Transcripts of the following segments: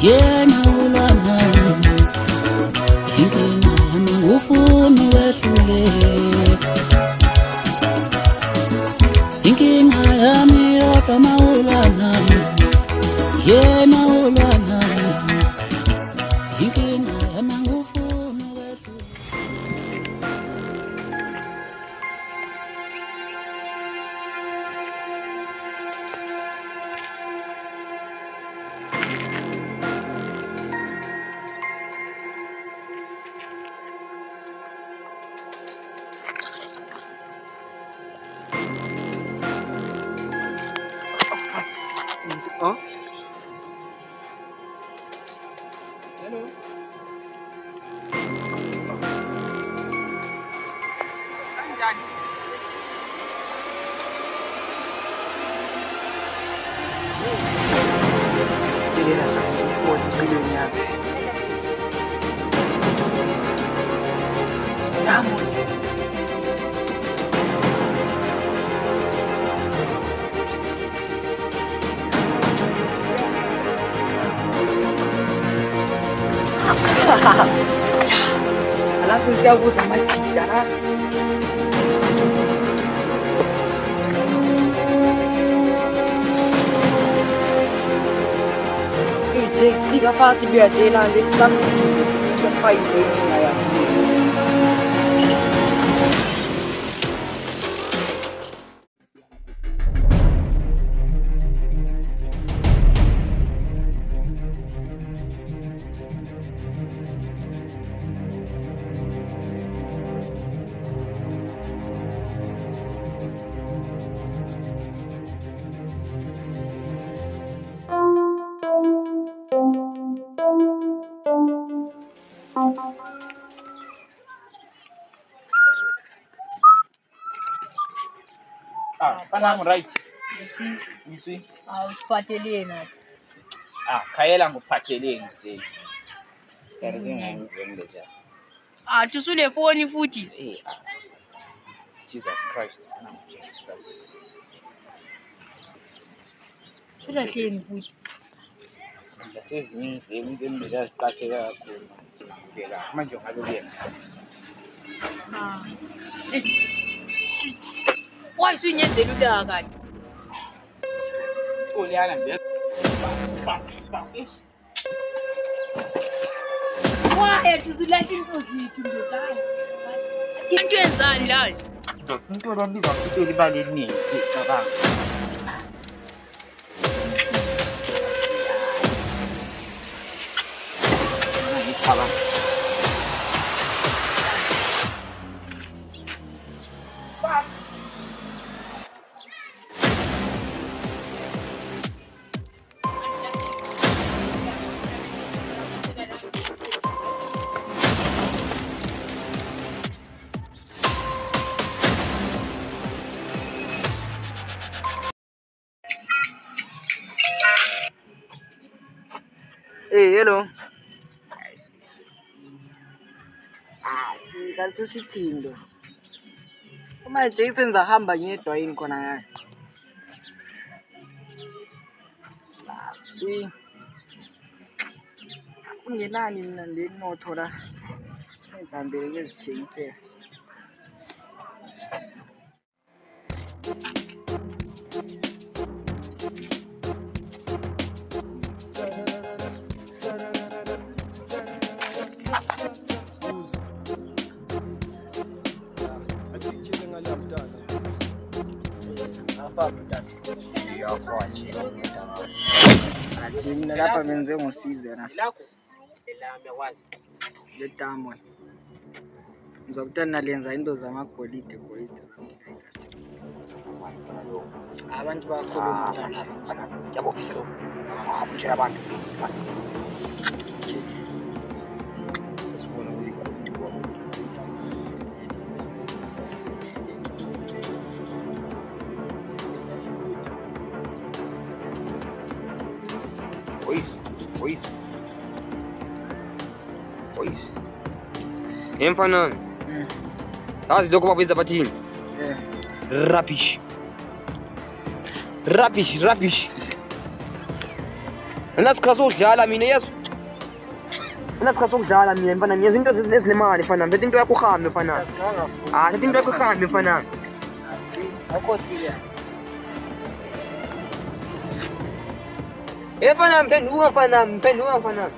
yena ulwa nami inkinga yami ngufuna wehluleka inkinga yami yodwa mawulwa nami yena ulwa nami inkinga yami ngufuna wehluleka. Oh? Hello? Kanjani? Jelela sana ukubona impilweni yami. Namo. Alafu uyabuza majida. Jika pasti biasa nanti sam sampai ini ya. Panang right. You see? Uphatheleni. Khayela nguphatheleni nje. Kanti zingangizweni lezi. Tusule phone futhi. Jesus Christ. Sulahleni futhi. Lasezimizi emizini eziqatheka kakhulu. Ngeke manje ngabe kuyena. Why sunyenzela ulakathi? Uliyana nje. Why tusulahle into zithu ndodana? Into enzani la? Into lo mbiza ngitshela ibali eliningi cabanga. Ngicabanga. Hey, hello. Kanti usithindo. Manje Jason zahamba ngedwa yini khona ngani? Swi. Kungenani mina lenotho la. Ezihambele ngezithengisela. Mina lapha benze ngosize na. Lakho elami yakwazi. Letamo. Ngizokutana lenza into zamagolide golide. Abantu bakhuluma kahle. Yabophisa lo. Ngaphuthela abantu. Sesibona ukuthi kwabo. Boys. Emfanani. Yazi lokho babiza bathini? Rubbish. Nasikhaso ukudlala mina yesu. Nasikhaso ukudlala mina mfana mina izinto ezinemali mfana bethu into yakho uhambe mfana. Sethi into yakho uhambe mfana. Akho serious. Mfana mphenduka mfana.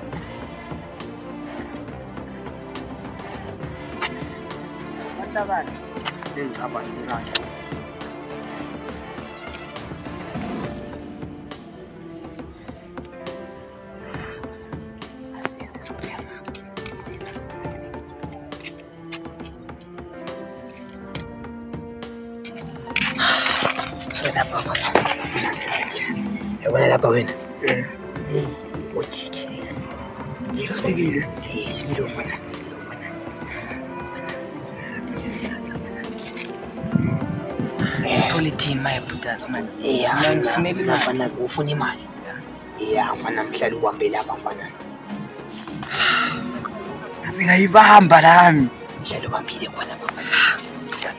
Abantu sengicabanga kahle. Lapha yabona lapha wena sibili mfana Solitude my brothers man. Mfana ufuna imali mfana mhlali uhambe lapha mfana Singayibamba lami. mhlali ubambile khona mfana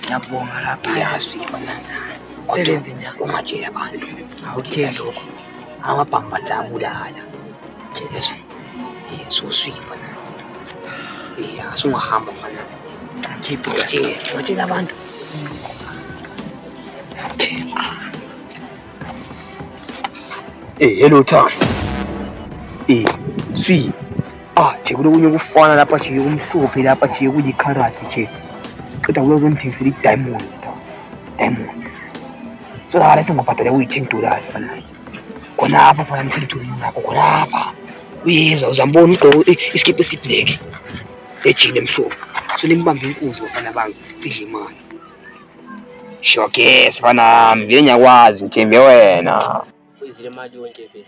Ngiyabonga lapha. Yasifana Sebenze njani? ungajeya abantu awuthike lokho amabhamba abulala yesu suswifana asungahamba mfana Keep watshela abantu hello tax swi nje kulokunye kufana lapha nje kumhlophe lapha nje kuyikharati nje qeda kulozongithengisela i-diamond so la sengibhadale $10 fana khonapha fana $10 nakho khonapha uyezwa uzambona ugqoke isikipho esiblack ejini emhlophe so limbambe inkunzi bafana bami sidle imali shokes fana vele ngiyakwazi ngithembe wena Uyizile imali yonke vele.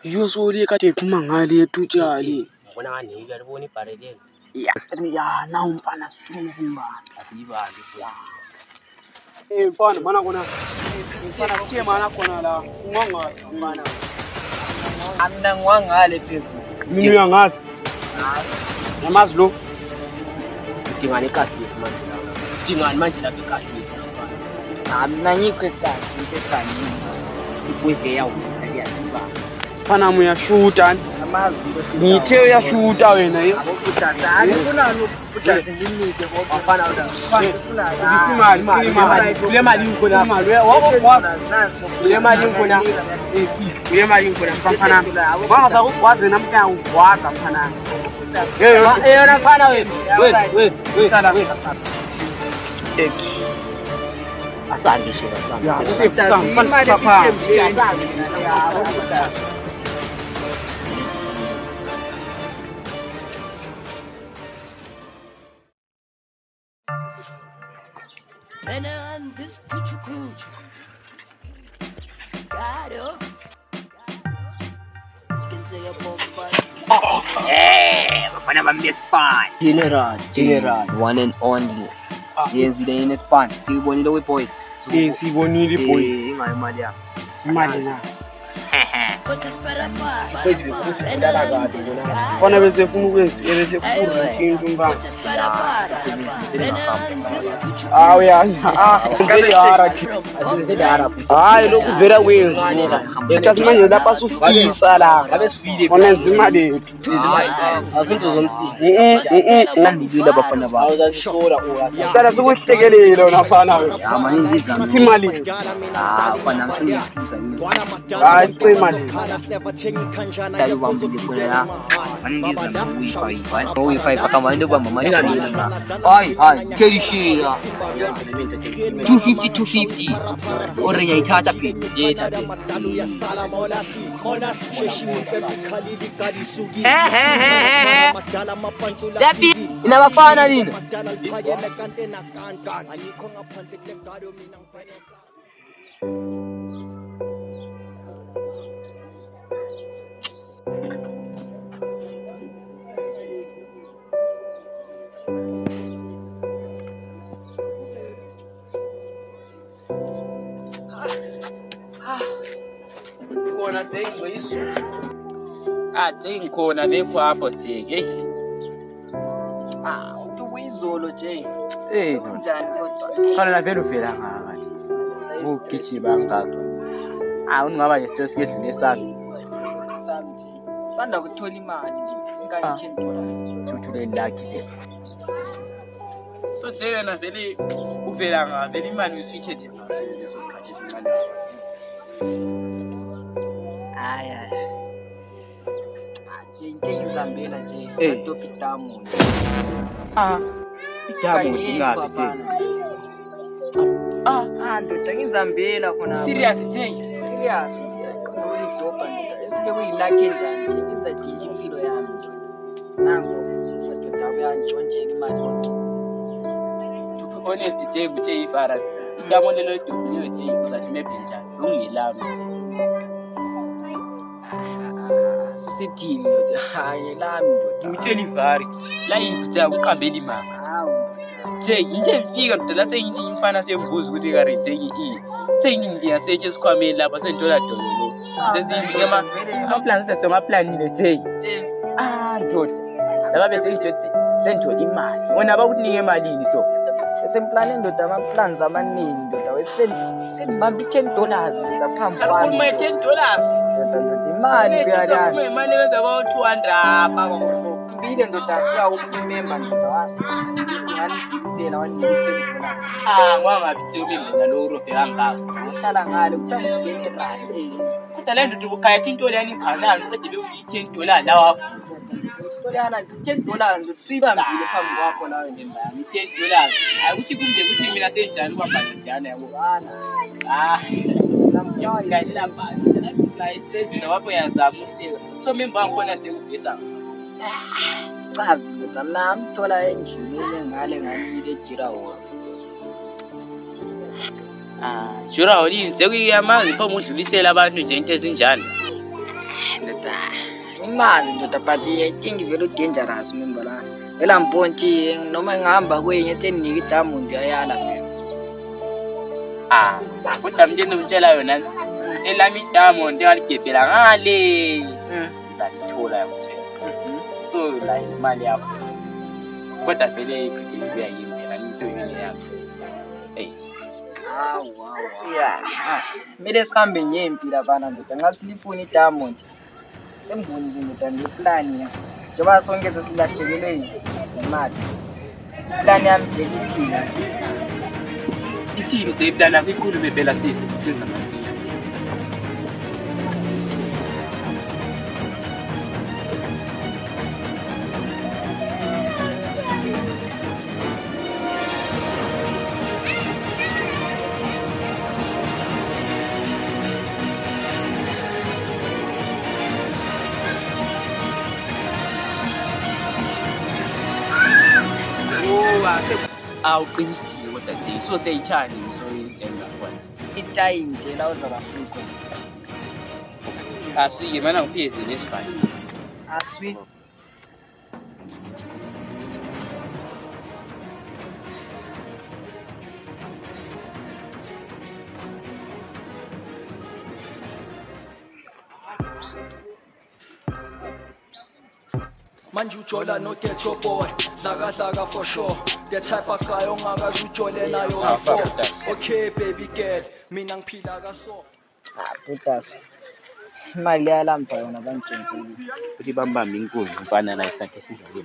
Iyo soli kade iphuma ngale etutshali Ngibona ngani uyalibona ibhareleni. nawu mfana suma simbana Asiyibambi futhi. mfana bana kona mfana kuthe mana khona la ungangala mfana Amna ngiwangale phezulu. mina uyangazi yamazi lo Udingani ikasi lethu manje la. Udingani manje lapha ikasi lethu. Amna ngikho ekasi ngisekhanyini. Ipoise yawo ayasibamba. mfana uyashuta Amazi ngithe uyashuta wena Akukudadani kunani ukudada nginike ngoba bafana kule mali ngikona mali kule mali ngikona kule mali ngikona mfana bangaza ukwazi namhla ukwaza mfana yena mfana we sala asandi shela bafana bami spy General one and only yenzile in Spain ngibonile we boys sibonile boy ingayo imali yakho imali na kona bese funa ukwenza bese kufuna into ngam hayi lokhu vela wenza ethi manje lapha sufisa la ngabe sifile kona izimali azinto zomsiki andikile bafana babo awuzazisola uqala sokuhlekelela wena fana amani izami imali bafana ngiyiphuza hayi imali Tayo bambili kuna ya Mandiza Wi-Fi paka mando ba mama Ai cherishira 250 Ore yaitata pi Dapi inabafana nini Ngikhona nekho apho Jake. Utuyizolo Jake. Kunjani kodwa? Khona vele uvela ngaka. Ugijima ngaka. Ungaba nje stress ngedlule sami. Sanda kuthola imali ngayi $10. Thuthule lucky vele. So yena vele uvela ngavela imali usithethe ngaso leso sikhathi esincane. Hayi. Nje into engizambela nje adophi Diamond. Diamond ingabi nje. Ndoda ngizambela khona. Serious nje. Serious. Ngoli dopa ndoda. Esibe kuyilakhe njani nje izajinja impilo yami ndoda. Nango madoda uyantshontshela imali yonke. To be honest nje kuthe ifara. Diamond lo idophileyo nje uzathi maybe njani. Ungiyelami nje. Susithini ndoda. Hayi lami ndoda. Ngikutshela ivari. La ivutha uqambela imanga. Nje nje ngifika ndoda la sengithi imfana sembuzi ukuthi karete i. Sengiya search esikhwameni lapha senthola dololo. Sesiyike ama plans ethu somaplanile nje. Ndoda. Laba bese ijothi senthola imali. Wona abakunika emalini so. Esemplane ndoda ama-plans amaningi ndoda senibamba $10 ngaphambi kwami. Uma $10. Ndoda imali phela. Uma imali ebenza ba 200 apha Ibile ndoda afika ukumember ndoda wami. Singanidlulisela wanika $10. Ngwangathi mina lo Europe kangaka. Uhlala ngale kuthiwa general. Kodwa le ndoda ubukhaya into leyani ikhanala uqede bekuyi $10 lawa. Kodwa $10 ndoda suyibambile phambi kwakho lawe nemba yami. $10. Ukuthi kumbe ukuthi mina senjani ubabhaleziyana yabo. Namkalela bani. La stress nowapho yazama uhleka. So member wangikhona nje ufisa. Cha, ndoda nami thola endlini ngale ngakile ejirawo. Jura olinze kuyamazi pho udlulisela abantu nje into ezinjani. Ndoda imali ndoda but I think very dangerous member la. Vela mponti noma ngihamba kwenye etenika iDiamond ayala mina. Kodwa manje ngitshela yona elami iDiamond ngaligebhela ngale. Ngizalithola yakutshela. So la imali yakho. Kodwa vele ikhidi kuyayimela into yini yakho. Mele sihambe nyempi lapha ndoda ngathi lifuna iDiamond. Sembonile ndoda ngeplan ya. Njoba sonke sesilahlekelwe imali. Plan yami nje iphila. Ithini nje plan yakho ikhulu bebela size sisenza masinya. Uqinisile kodwa nje so seyitshani ngisoyenzenga khona Itayi nje la uzabafika. asike mana ngipheze lesifani Aswi. Manje ujola no get your boy Zaka for sure the type of guy ongakazi ujole nayo before. Okay baby girl mina ngiphila kaso. Putas. Imali yalampa yona bantshentshile. uthi bambamba inkunzi mfana la isakhe sizake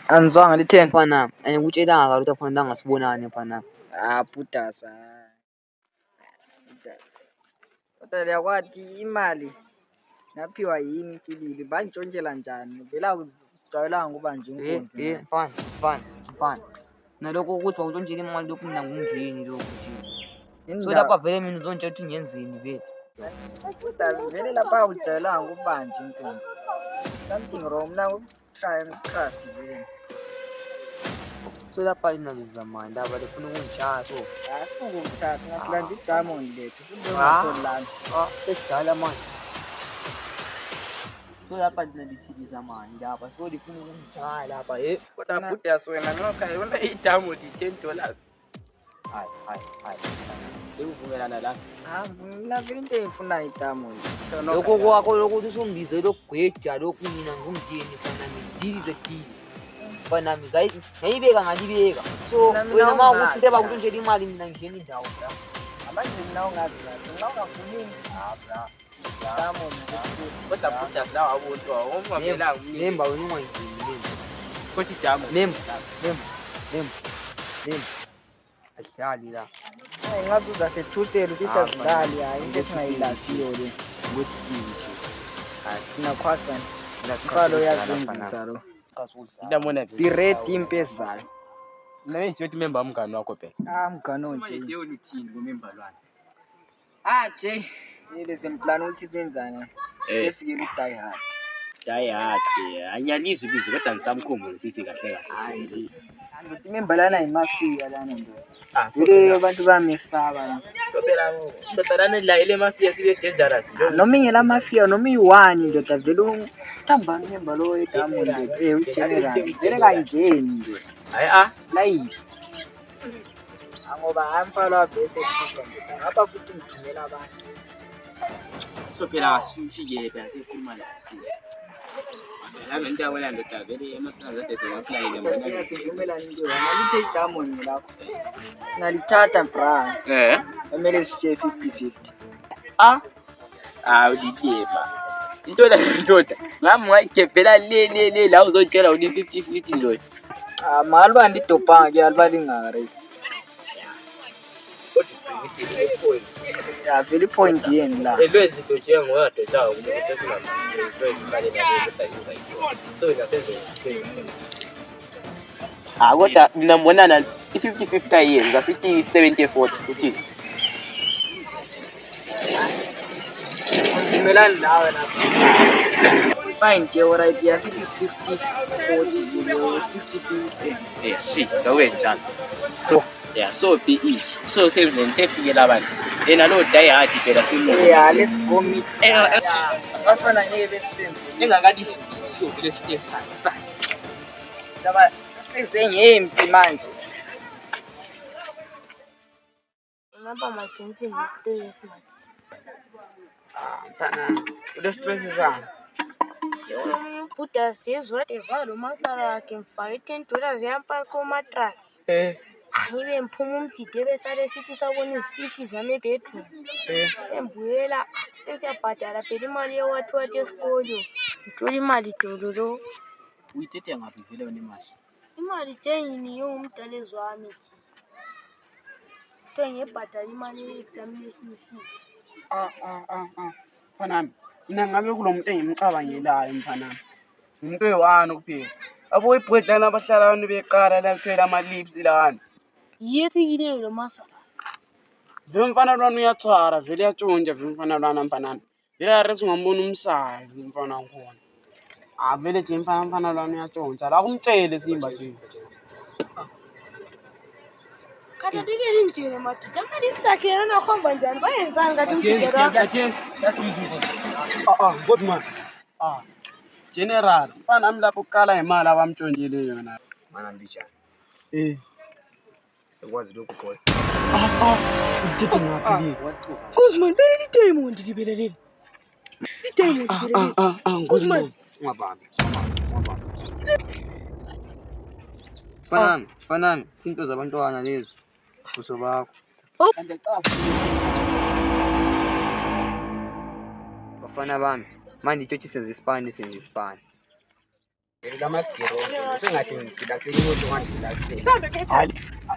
Anzwanga li-10 mfana angikutshelanga ukuthi afanele angasibonani mfana. Putas. Kodwa liyakwati imali naphiwa yini Mtsilili bantshontshela njani vela kujwayelanga kuba nje inkunzi. Mfana nalokho ukuthi bawutshontshela imali lokhu mina ngungeni lokhu nje. So lapha vele mina uzontshela ukuthi ngiyenzeni vele. Putas vele lapha kujwayelanga kuba nje inkunzi. Something wrong now try and trust vele. So lapha inaliza manje abale funa ukungitshaya so. Asingukuthatha ngasilanda iDiamond lethu kungengasolana. Sesidala manje. So lapha linalithiliza manje lapha so lifuna ukungitshaya lapha kodwa Putas wena nokha yona iDiamond $10. Hayi sekuvumelana la Mina vele into efuna iDiamond. lokho kwakho lokuthi usumbize lokugweja lokhu mina ngumndeni fana ngidilize dili. Fana ngayibeka ngalibeka so wena uma ukuthi sebakuntshela imali mina ngishena indawo la Manje mina ungazi kahle. Ngingafuni Diamond. Kodwa futhi akulawa abantu awungamelanga umnike. Nemba wena ungangeni nemba. Kothi Diamond. Nemba. Ahlali la. Ngathi uzasethuthela usithi azidlali hayi into esingayilaziyo le. Ukuthi nje. Sinakhwasa Mfalo yazenzisa lo. Ndamona nje. Direct impezayo. Nawe nje uthi member umngani wakho phela. Mngano nje. Yebo uthini kumembalwana. Nje lezemplan ukuthi senzana. Sefikile uDie Hard. Die Hard. Anyalizwe ibizo kodwa ngisamkhumbula sisi kahle kahle. Ngithi membalana imafia lana nje. Vele abantu bamesaba. So phela ndotalana la ile mafia sibe dangerous. Noma ingela mafia noma i1 ndoda vele uthambani memba lo eDiamond uGeneral. Vele kangeni nje. Hayi live. Ngoba amfalo abese kufa nje. Ngapha futhi ngithumela abantu. So phela asifike phela sikhuluma la sisi. Lami into awela ndoda vele emaphakathi eseyaplay Ngicela sivumelane nje. Ngalithe iDiamond lakho. Ngalithatha bra. Kumele sishe 50-50. Udideba. Into la ndoda. Ngami ngayigebhela le la uzotshela uni 50-50 ndoda. Malwa ndidopanga ke albalingare. Ya vele point yeni la. Elwezi nje ngoyado zawo ukuthi singaphezulu imali nale kodwa so ngaphezulu. Kodwa mina mbonana i50-50 ayenza sithi 70-40 uthi. Ngimelani nawe lapha. Fine nje alright yasithi 60-40 60-50. Si ngawe njalo. So be it. So sefikela abantu. Yena lo Die Hard phela simu. Let's go meet. Asafana ngeke besenze. Engakadi so vile sithi sana. Saba sizengempi manje. Ngapha majensi ngistress manje. Mfana, ule stress sana. Buddha says whatever lo masara akhe mfake $10 yampa ko mattress. Ngibe mphuma umdide besale sithi sabona izififi zami ebedroom. Embuyela sesiyabhadala phela imali yewathi esikolo. Ngithola imali dololo. Uyithethe ngaphi vele wena imali? Imali thengini yongumdalezi wami nje. Ngibhadala imali ye-examination fee. Mfanami, mina ngabe kulomuntu engimcabangelayo mfanami. Umuntu wewani kuphela. Abo ibhodlana abahlala abantu beqala la kuphela ama-lips lana. Yefikile lo masala. Vele mfana lwana uyathwara, vele uyatshontsha vele mfana lwana mfanami. Vele aresi ungambona umsayi mfana wakhona. Vele nje mfana lwana uyatshontsha. La kumtshele Simba nje. Kata dikeli njene madoda mali isakhela nakhomba njani bayenzani kati umdidera. Good man. General, mfana ami lapho kuqala imali abamtshontshele yona. Mana mbijana. Ekwazi lokho boy. Uthethe ngaphi? Guzman bele Diamond libelelele. Diamond libelelele. Guzman ungabambi. Fanami, into zabantwana lezi. Kuso bakho. Bafana bami, manje itshothi senza isipani. Sengathi ngidilakisela umuntu ngidilakisela.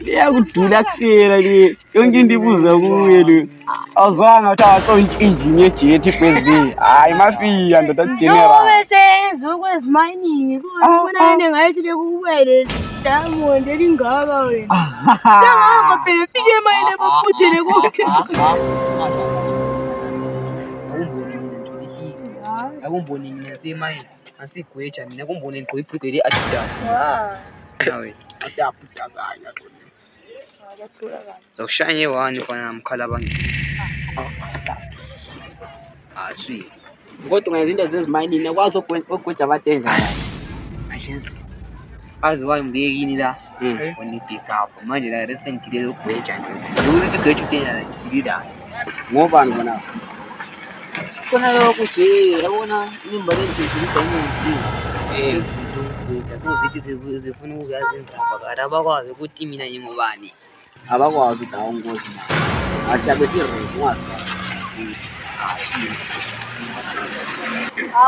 Liyakudilakisela le. Yonke into ibuza kuye le. Awuzwanga ukuthi awatshontsha injini yejet ibhezi. Hayi mafia ndoda general. Ngoba senze kwezimining so ngibona into ngayithi lekuwele Diamond elingaka wena. Ngakho phela fike emayile bophuthele konke. Akumboni mina semayini. Asigweja mina kumbone ngigqoyibhruge le Adidas. Nawe. Adidas ayaxolisa. Zokushanye wani fana mkhala abantu. Sweet. Kodwa ungenza into zezimayini akwazi ukugweja abadenja. Ashenzi. Azi wayi mbekini la. Oni pick up. Manje la recently le ukugweja nje. Ukuthi ugweja utena la. Ngobani bona? Kona lokho nje yabona imba lezizisa umuntu. Kuzithi zifuna ukuyazi indaba bakwazi ukuthi mina ngingubani. Abakwazi dawo ngozi. Asiyabe si-ready ungasa.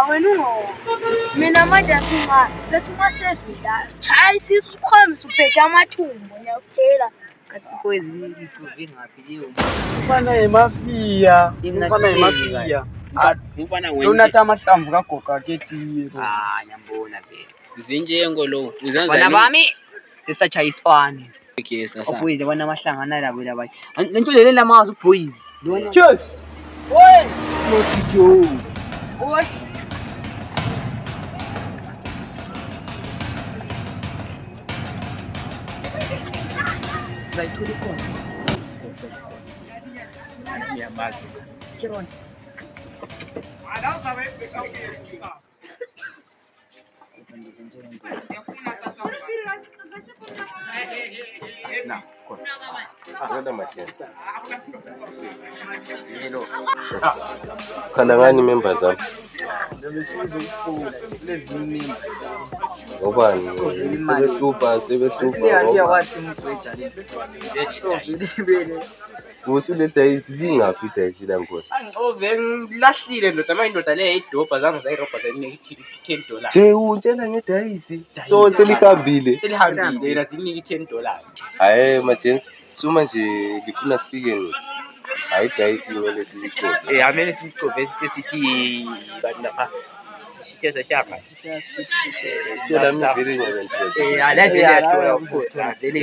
Wena ungowa. Mina manje asingazi. Bethi uma sevela, chaya isisu sikhombisa uphethe amathumbo. Ngiyakutshela. Ufana yemafiya. Ufana yemafiya. Ufana unatha amahlamvu kagoga ketiye. Nyambona phela. Zinjengo lo. Bana bami esachaya isipani. Okay, sasa. Boys bona mahlangana labo labanye. Lento lele lamazi uboys. Cheers. Oy! Mosito. Oy! Sayithola ikhona. Ngiyamazi. Kirona. Khanda ngani members zami? Ngobani? Usule dayisi lingaphi dayisi la ngone? Lahlile ndoda manje indoda le idobha zange zayirobha zayinika $10. Je untshela ngedayisi. So selihambile. Selihambile yena zinika $10. Hayi majensi, suma nje ngifuna speaking. Hayi dayisi ngeke silicobe. Amele sicobe sithi bantu lapha. Sithi seshaka. So la mivele ngiyabentshela. Ala vele yathola of course. Vele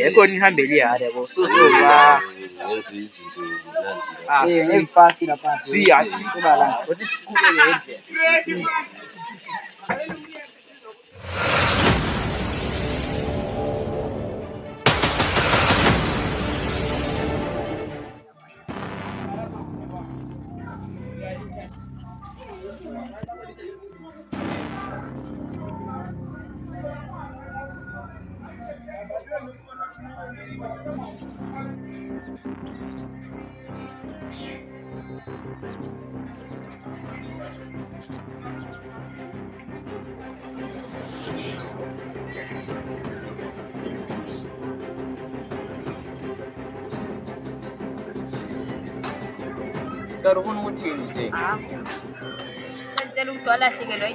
ekho nihambele yabo. So ba yenza izinto ngezipasti lapha. siya. Kodwa siqhubeke nje. Ngicela ukuthi nje. Ngicela ukuthi walahlekelwa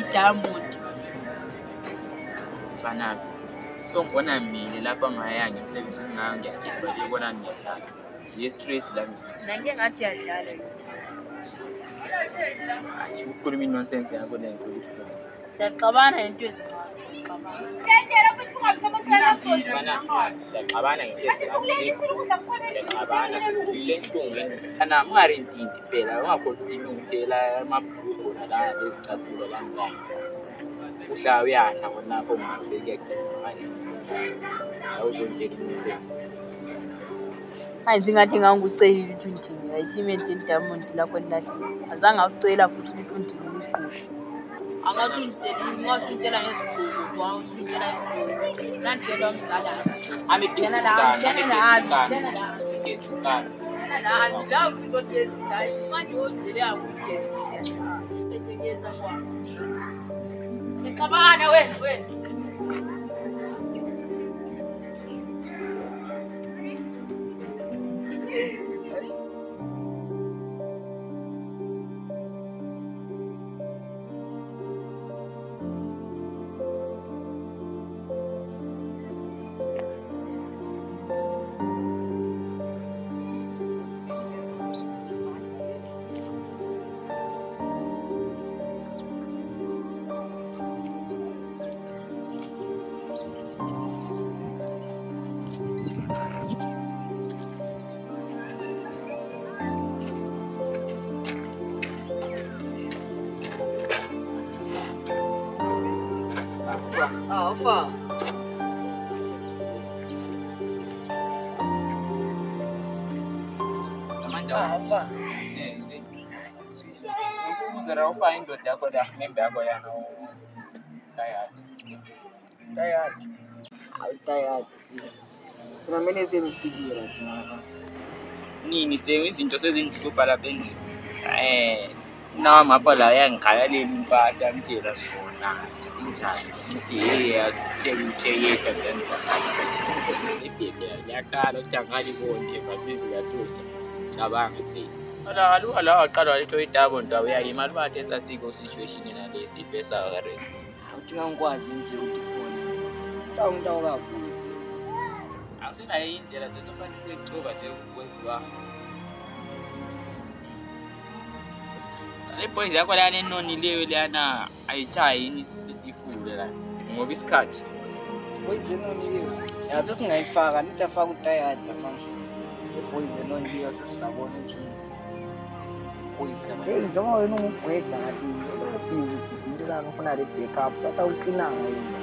idamuti. Bana. So ngibona mina lapha ngayanga emsebenzini ngayo ngiyagibela ibona ngiyadlala. Ye-stress la. Nange ngathi yadlala. Ayi ukhuluma nonsense yakho lento ukuthi. Siyaqabana into ezincane. Siyaqabana ngento ungarentini phela ungakhontinue ngitshela amabhuku nalana lezicathulo lami uhlala uyahla khonapho ungasekuyagcina awuzontshela umsebenzi. Hayi zingathi ngangikucelile ukuthi undini ayisimente idamuti lakho nilahle. Azange akucela futhi ukuthi undini isiqoshi. Angathi ungitshela ngezigqoko, wawusitshela ngezigqoko. Nantshela umzala. Amegezana la umuntu ogezisa manje ozele akugezisa. Bese ngiyeza kwami. Ngicabana wena. Alpha. Alpha. Ukuzera ufa indoda yakho la nembe yakho yana Tired. I'm tired. Kuna mimi semfikira thina. nini izinto sezingihlupha lapha endlini. Nama apa lah yang kaya limpa dan tidak sona insan dia cewek jangan ini ya kalau jangan dibonde pasti sudah tuh abang sih ala kalau itu tabon tahu ya imal batas asiko situation ina desi pesa gares Utingangikwazi nje ukukhona. Cha umuntu kakhulu. asinayo indlela sesofanele sekucuba sekwenziwa le boys yakho lana enonileyo lana ayichayi yini sisifule la ngoba isikhathi Poison onliyo. Yazi singayifaka nithi afaka utayada manje. Poison onliyo sesizabona ukuthi poison. Njengoba wena ungubhweja ngathi into la ngifuna le backup sathi awuqinanga yini.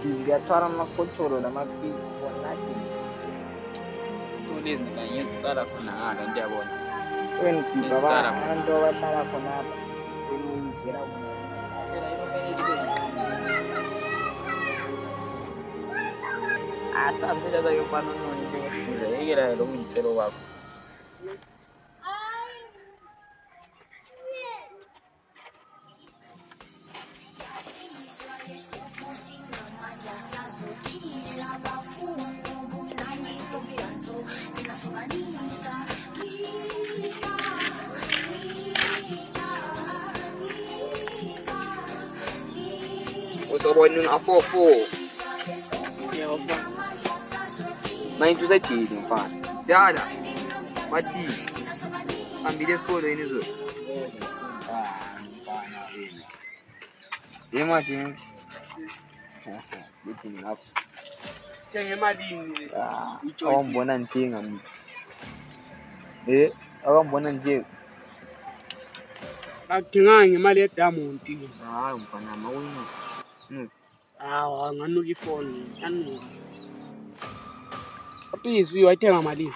Ngiyathwala amafotoro namapili wona ulezi kanye sisala khona ngalo into yabona Ngiba abantu abahlala khonapha belungizela bona phela asamsela zayo mfana noni ngifile yekela lo ngitshelo wakho Usobona ngafofo Manje usathini mfana dala mati ambile esikoleni zo mfana yini yema jinsi Bithi ngapha Thenge emalini awambona ntsinga mimi awambona nje akudinganga imali yeDiamond hayi mfana mawuno hawa nganuka ifoni yanuka Aphizi uyayithenga malini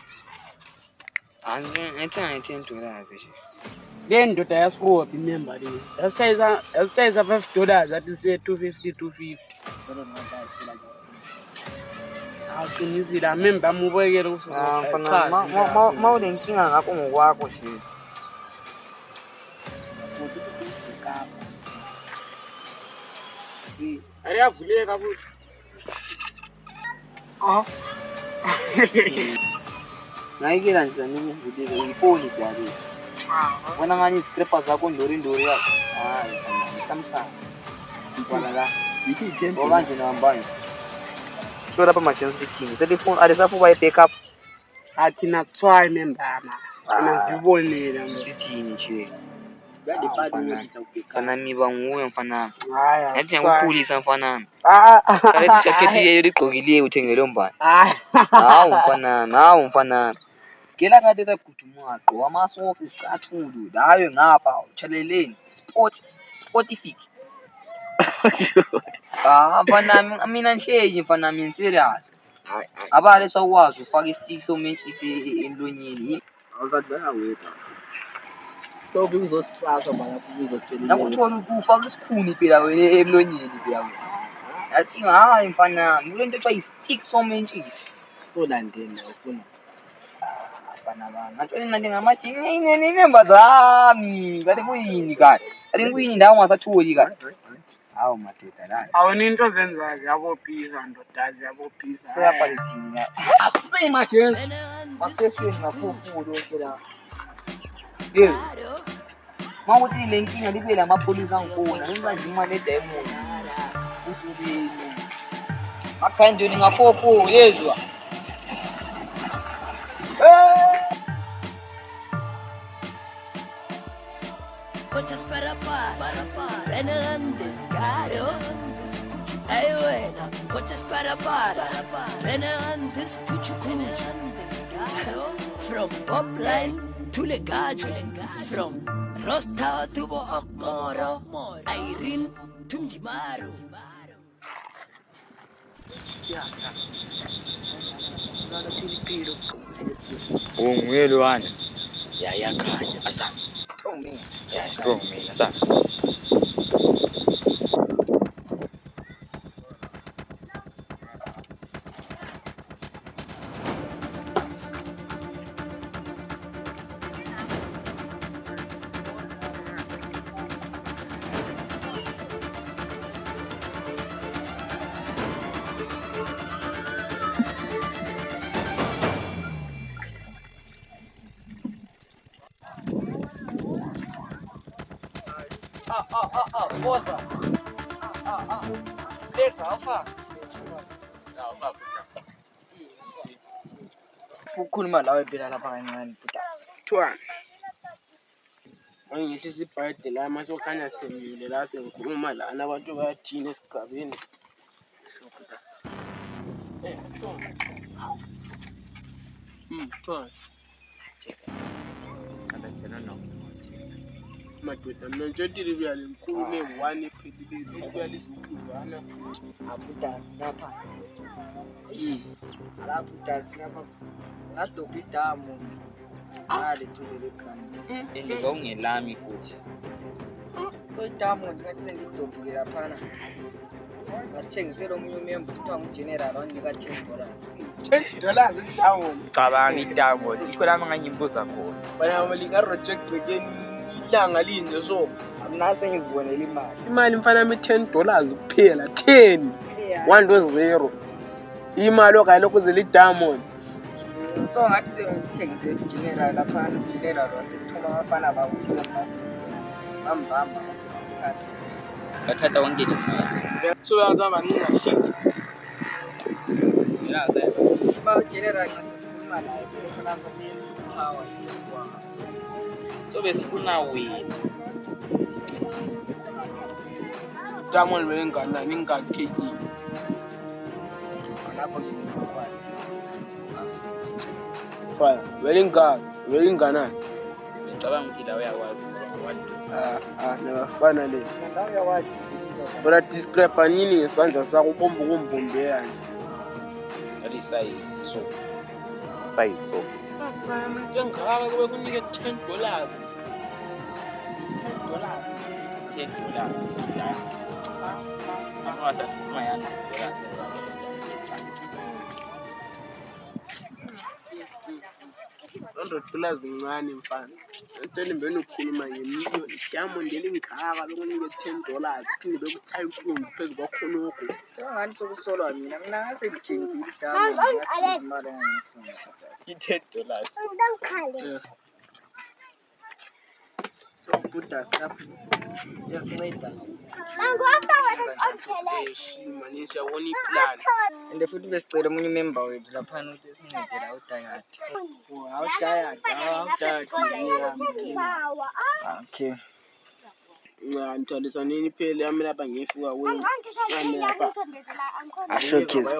angithenga $10 nje le ndoda yascrew up imember le yasitshayisa $5 athi siye 250 aqinisile amember amubekele mfana mawulenkinga ngakho ngokwakho shit ayavuleka futhi ngayikela njani ngivulile ifoni dali wena ngani scrapers zakho ndori yakho hayi Samsung mfana la yithi jen okanje nambani so lapha machance dithini telefone alisafuba i-backup athina try membama nazibonile sithini nje mfana miba nguwe mfana yathi hayi ngiyakukhulisa mfana kale jacket yeyo ligqokile uthengele mbani hawu mfana gela ngathi saguduma gqoka ama-socks isicathulo layo ngapha utsheleleni sportific mfana mina nhleyi mfana mina serious abale sawukwazi ufaka isitick somentshisi emlonyeni awusadlala wena so kuzosasa manje kuzositshela nakuthola ukufaka isikhuni phela wena emlonyeni phela wena yathi hayi mfana ngile nto ethiwa i-stick somentshisi so landeni ufuna mfana banga ngathi nani ngamajini nemember zami kanti kuyini kanti kuyini ndawo ungasatholi kanti hawu madoda la awona into zenzayo yabophisa ndodazi yabophisa lapha lithini la asema jensi masesheni ngafufulo phela yebo mawuthi le nkinga libe lamapholisa angifona ngimanzi imali eDiamond usubini akhandweni ngafofo yezwa Coches para Renandes caro ay buena coches para Renandes cuchu from Popline to Legajo from Rosta to Okoro Irene to Mjimaru nguye wana yayakhanya asana strong man asana Boza. Leza apha. Ukhuluma lawe phela lapha kancane buta. Thwana. Angithi sibhayide la mase ukhanya semile la sengikhuluma la abantu bayathina esigabeni. Thwana. Madoda mina nje ndiri vya lenkulu one ephelile vya lisukuzana Abutasi lapha. La butasi lapha. La dobitamu. Ale tuzele khona. Ndizawungelami futhi. So itamu ngathi sengidobile laphana. Bathengisela omunye umembu kuthiwa ngugeneral wanika $10. $10 itamu. Cabanga itamu. Ikho lami nganyimbuza khona. Bana malinga project again ilanga linje so Mina sengizibonela imali. imali mfana mi $10 kuphela 10 1.0 imali okayilokho zeli diamond. So ngathi sengithengisela ugeneral laphana. Ugeneral wasethuma abafana bakuthina bambamba. Bathatha wonke imali. So uyazi abaninga shit. Ba ugeneral ngasesikhuluma naye khona power yakwa. So besifuna wena. Diamond belengana ningakheki. Lapho ngikwazi. Fine. Belengana. Ngicabanga ukuthi la uyakwazi what. Nabafana le. Ndawo yakwazi. Bona describe nini ngesandla sakho ubombo kumbombe yani. That is size so. Size so. Engaka kube kunike $10. $10. Mawasa mayana $100 zincane mfana. Ngitshela mbeni ukukhuluma ngemillion diamond elingaka bekunike $10 phinde bekuthayi inkunzi phezu kwakhonokho. Ngani sokusolwa mina ngase ngithengisile idamu ngathi imali engifuna. $10. So butas lapho. Yasinceda. Manisha wona iplan. Ende futhi besicela omunye umember wethu lapha ukuthi sincede la uDayati. Awudayati. Okay. Ngithalisa nini phela yami lapha ngifika wena. Yami lapha. Ashokes.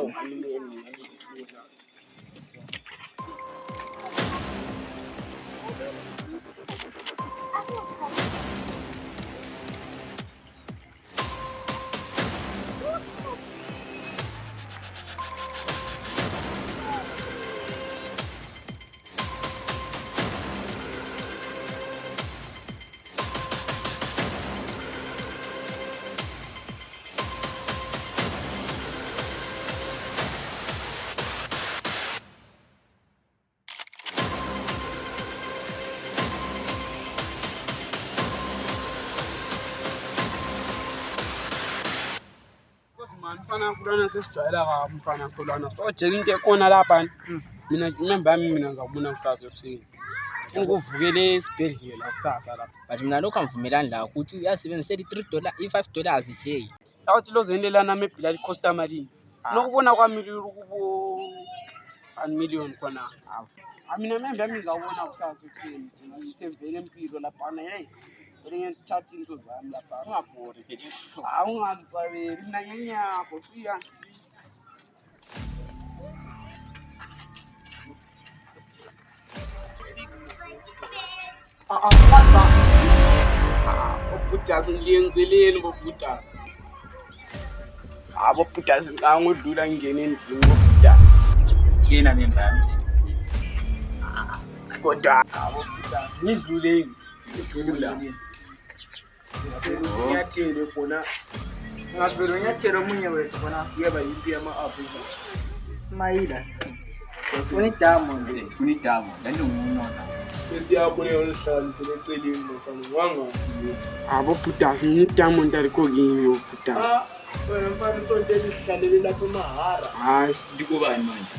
Mfana kulana sesijwayela ka mfana kulana so jeke into ekhona lapha mina remember yami mina ngizakubona kusasa ekuseni unguvukele esibhedlela kusasa lapha But mina lokho angivumelani la ukuthi uyasebenzisela $3 $5 nje. awuthi lozendelana meblood cost amalini nokubona kwami kubo 1 million khona mina remember yami ngizakubona kusasa ekuseni ngisevele empilo lapha hey ngithatha into zami lapha ungabhori ke awungazisabeli mina ngenyakho siya Bobhutas ngiyenzeleni bobhutas bobhutas ngangodlula ngene endlini bobhutas Kena nembami. kodwa bobhutas ngidluleni ngidlula ngiyathele khona Ngavela unyathelo omunye wethu khona yeba yimpi ama-Afrika Mayila. Ufuna idamu nje. Ufuna idamu. Ndandiwunoza. sesiyabona oluhlala eceleni mfana wangafi bobhutas mina idiamond alikho kimi bobhutas Wena mfana usonto esihlalele lapha eMahara. hayi Ndikubani manje?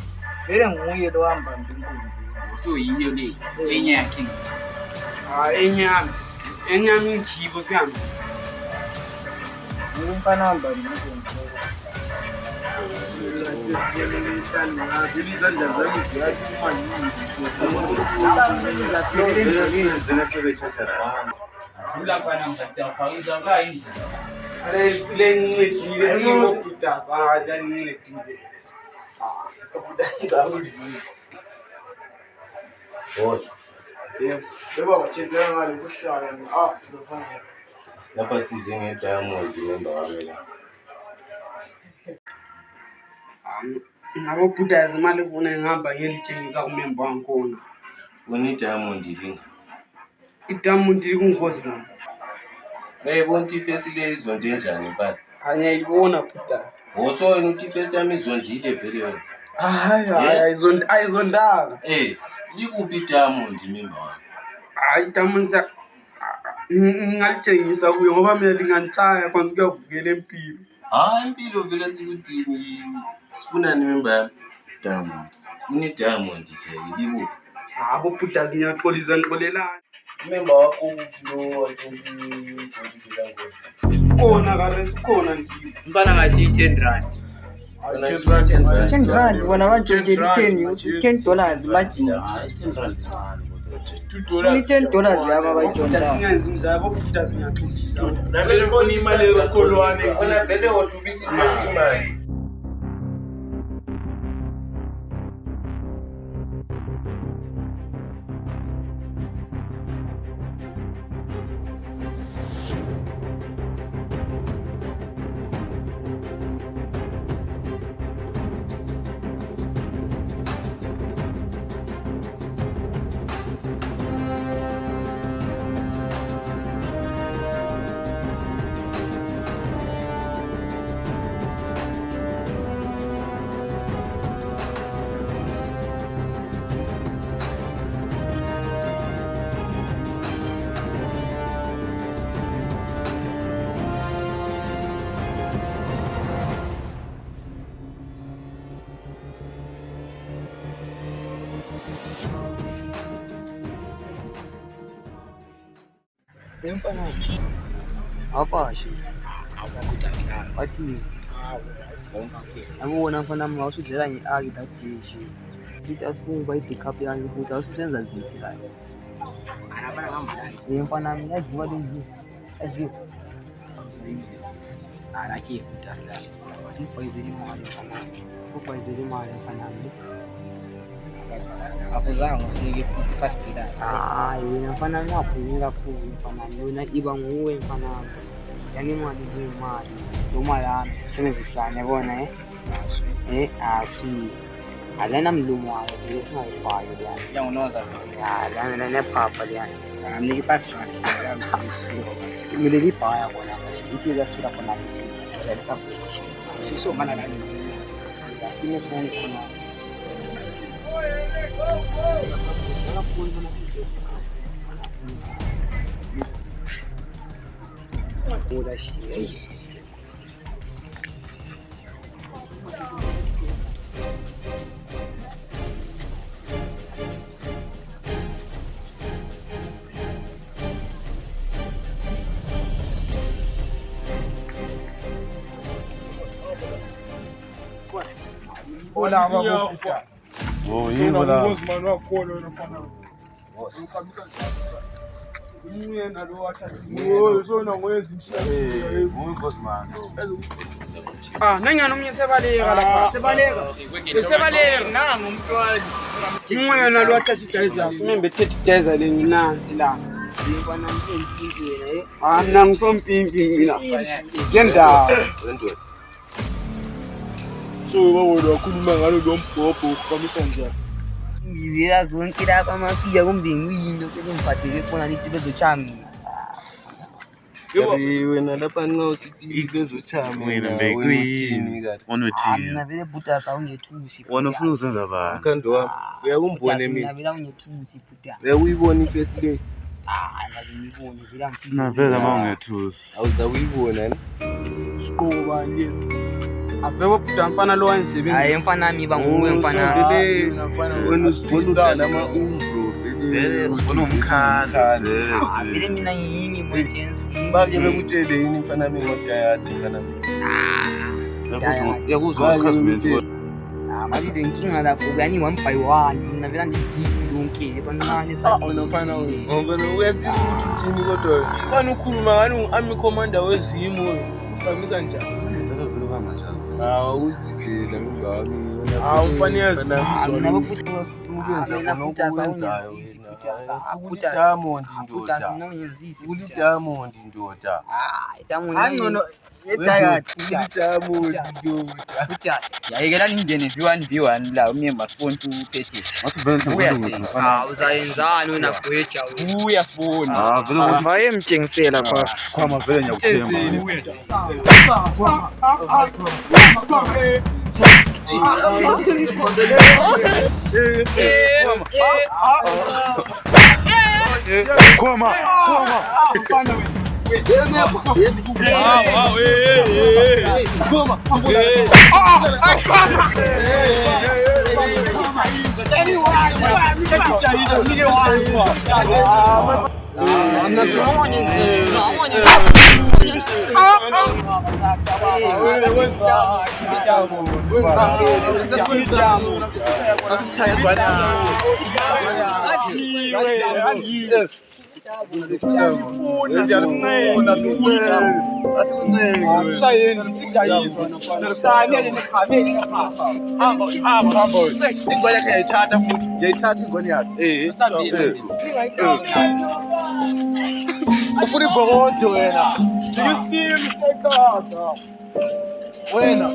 Vele nguye lo hamba inkunzi. So yiyo le enye yakhe. hayi enyama injibo sihambe Umfana wamba lapha size nge-Diamond member wabela ngabo bhudazi imali efuna ngihamba ngiyelitshengisa kumemba wangikhona une-Diamond linga iDiamond likungozi manje uyayibona ukuthi ifesi le izonde enjani mfana angiyayibona bhudazi woso wena ukuthi ifesi yami izondile vele yona hayi ayizondanga likuphi iDiamond member wami hayi iDiamond ngingalitshengisa kuyo ngoba mina lingantshaya kwanza kuyavukela empilo impilo vele sikuthi sifuna member yami Diamond sifuna iDiamond nje likuphi habo bhudazi ngiyaxolisa ngixolelana member wakho lo khona karesi khona mfana ngashiya 10 rand 10 rand wona bantshontshela $10 majini $10 yaba bayitshontsha singenzi mzabo bhudazi ngiyaxolisa nabele fona imali ezikholwane wena vele wahlubisa imali Empana apashi wathi abona mfana mama usudlela ngeaki that day she ngithi asifunga bayibackup yangi futhi awusenza ziphi la mfana mina yaziwa lezi aziwa alachi futhi asla upoizeli mali mfana afuzango sinike $55 hayi wena mfana ngaphumi kakhulu mfana yona iba nguwe mfana yani imali ngemali noma yami sebenzisana yabona asi alena mlumo wayo ukuthi ngayifaki yani yangonoza lana nephapha yani ngamnike $5 kumele libhaya bona ithi yasula khona lithi sijale sabukisha so mana la sime sona khona Udah sih. Hola, vamos. Oh, hivyo la. Mano akolo unafanya. Kabisa. Yena lo acha. Sona mwezi mshaka. Muikhos mano. Nanyana umnye sebaleka lapha. Sebaleka nangu umntwana. Yena lo acha idayisa. Simembe 30 days le nginansi la. Yibona ngempinjini Mina ngisompimpi mina. Ngenda. Wendwe. So bawona wakhuluma ngalo lo mbhobho ukamisa njani? ngizela zonke lapha amafika kumbingwini kezongiphatheke khona lithi bezochama Yebo wena lapha nxa usithi bezochama wena uthini kahle Onothini mina vele bhuta sawungethusi wona ufuna uzenza bani Mkhando wami uyakumbona mina vele ungethusi bhuta uyayibona ifesi le ngaziboni vele amfika na vele mawungethusi awuzawuyibona ne siqoba lezi avebo bhuta mfana lo wayenzisebenza hayi mfana nami banguwe mfana wena usibona lama umbro vele unomkhanda vele mina yini mwenjenzi bake bekutshele yini mfana mina ngodayati mfana mina. Yakuzwa ikhazimenti. Manje inkinga lakho yani 1 by 1 mina vela ndideep lonke bancane Unofana uyaziza ukuthi uthini kodwa fana ukhuluma ngani ungu-army commander wezimo ufamisa njani? Vele kwamajasi. Uzizile ngami. Ufana yazizwa. mina futhi Diamond ndoda. Uli Diamond ndoda. Diamond Diamond ndoda. Yayekela ningene v1 la umyemba spawn to 30. Uzayenzani wena gweja Uyasibona. Vele vaye mtshengisela phasi kwama vele ngiyakuthemba. Kwama. Ufuna ibhokodo wena. Sikistim sekada. Wena.